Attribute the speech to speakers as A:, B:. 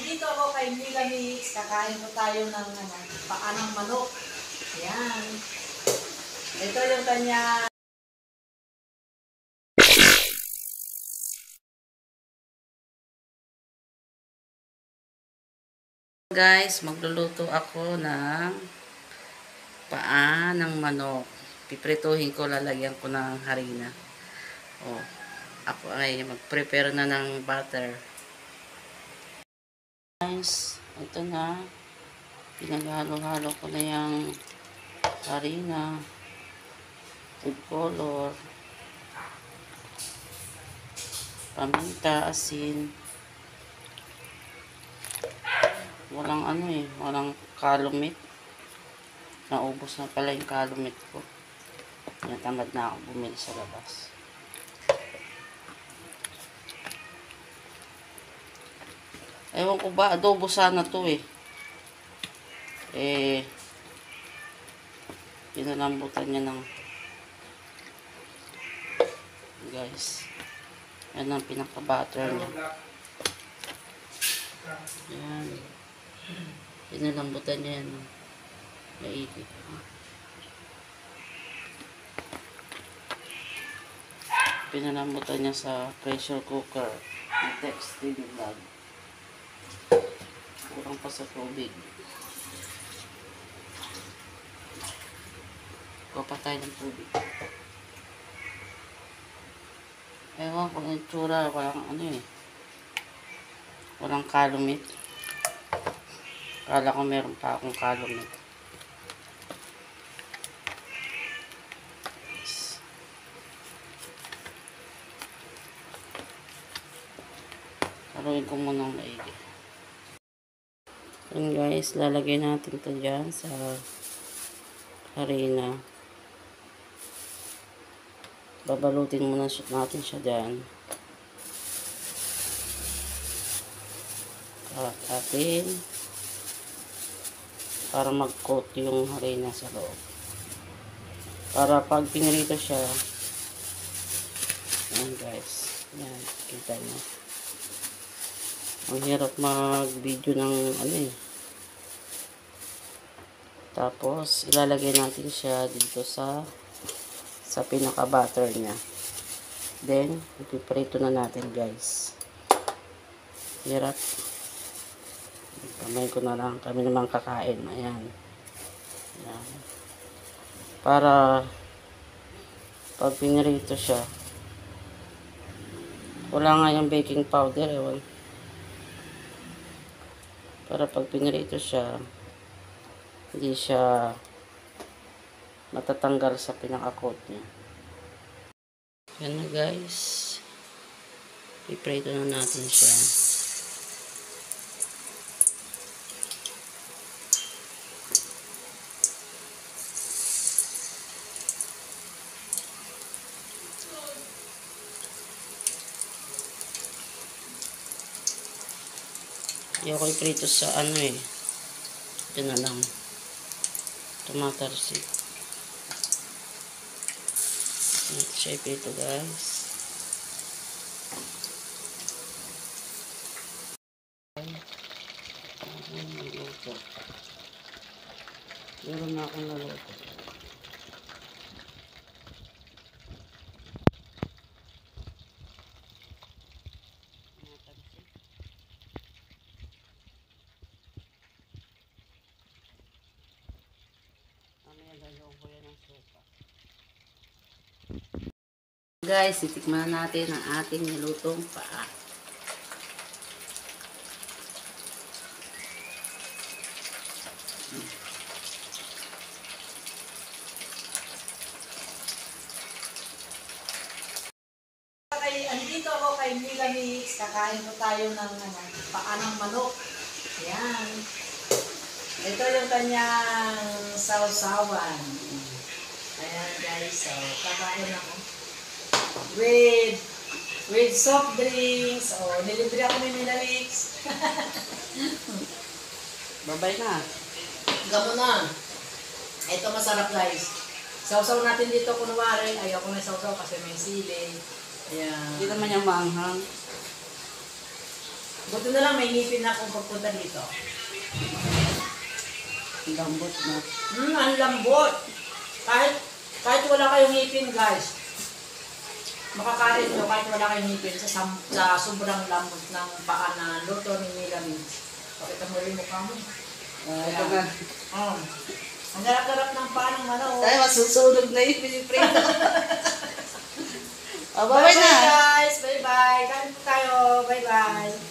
A: andito ako kay Mila Mix. Kakain po tayo ng paa ng manok. Ayan. Ito yung kanya. Guys, magluluto ako ng paa ng manok. Piprituhin ko, lalagyan ko ng harina. Oh, ako ay mag-prepare na ng butter. Guys, ito na. Pinaghalo-halo ko na yung harina, food color, paminta, asin. Walang walang kalumit. Naubos na pala yung kalumit ko. Natamad na ako bumili sa labas. Ewan ko ba, adobo sana to pinalambutan niya ng guys. Yan ang pinaka-butter niya. Yan. Pinalambutan niya yan. Naipit. Pinalambutan niya sa pressure cooker. I-text din yung vlog. Kurang pa sa tubig. Kuha pa tayo ng tubig. Ewan ko yung tsura. Walang walang kalumit. Kala ko meron pa akong kalumit. Haluin ko muna ng maigi. Yan guys, lalagay natin ito dyan sa harina. Babalutin muna natin siya dyan. Atin para mag-coat yung harina sa loob. Para pag pinirito siya, yan guys, yan, kita nyo. Ang hirap mag-video ng Tapos, ilalagay natin siya dito sa pinaka-butter niya. Then, ipiprito na natin guys. Hirap. Kamay ko na lang. Kami naman kakain. Ayan. Ayan. Para pag pinirito siya, wala nga yung baking powder. Para pag pinirito siya, hindi siya matatanggal sa pinaka-coat niya. Yan na guys. Iprito na natin siya. Yung ko iprito sa ito na lang. Tomato seed. Ito siya iprito guys. Meron na akong naluto. Guys, itikman natin ang ating nilutong paa. Andito ako kay Mila Mix. Kakain po tayo ng paa ng manok. Ayan. Ito yung kanyang sausawan. Ayan guys, so kakain ako. With soft drinks. Oh, nilibre ako ni Mila Mix. Babay na. Gamo na. Ito masarap guys. Sausaw natin dito kunwari. Ayaw ko na sausaw kasi may sili. Ayan. Hindi naman yung maanghang. Buto na lang may ngipin na akong pagpunta dito.
B: Lambot na.
A: Ang lambot. Kahit wala kayong ngipin, guys. Makakain nyo kahit wala kayong ngipin sa sobrang lambot ng paa na luto ni Mila Mix. Pakita mo rin mukha mo.
B: Ito na.
A: Ang harap-harap ng paa ng manok.
B: Tayo masusunog na yung piniprito. Bye-bye
A: Bye-bye
B: na.
A: guys. Bye-bye. Kain po tayo. Bye-bye.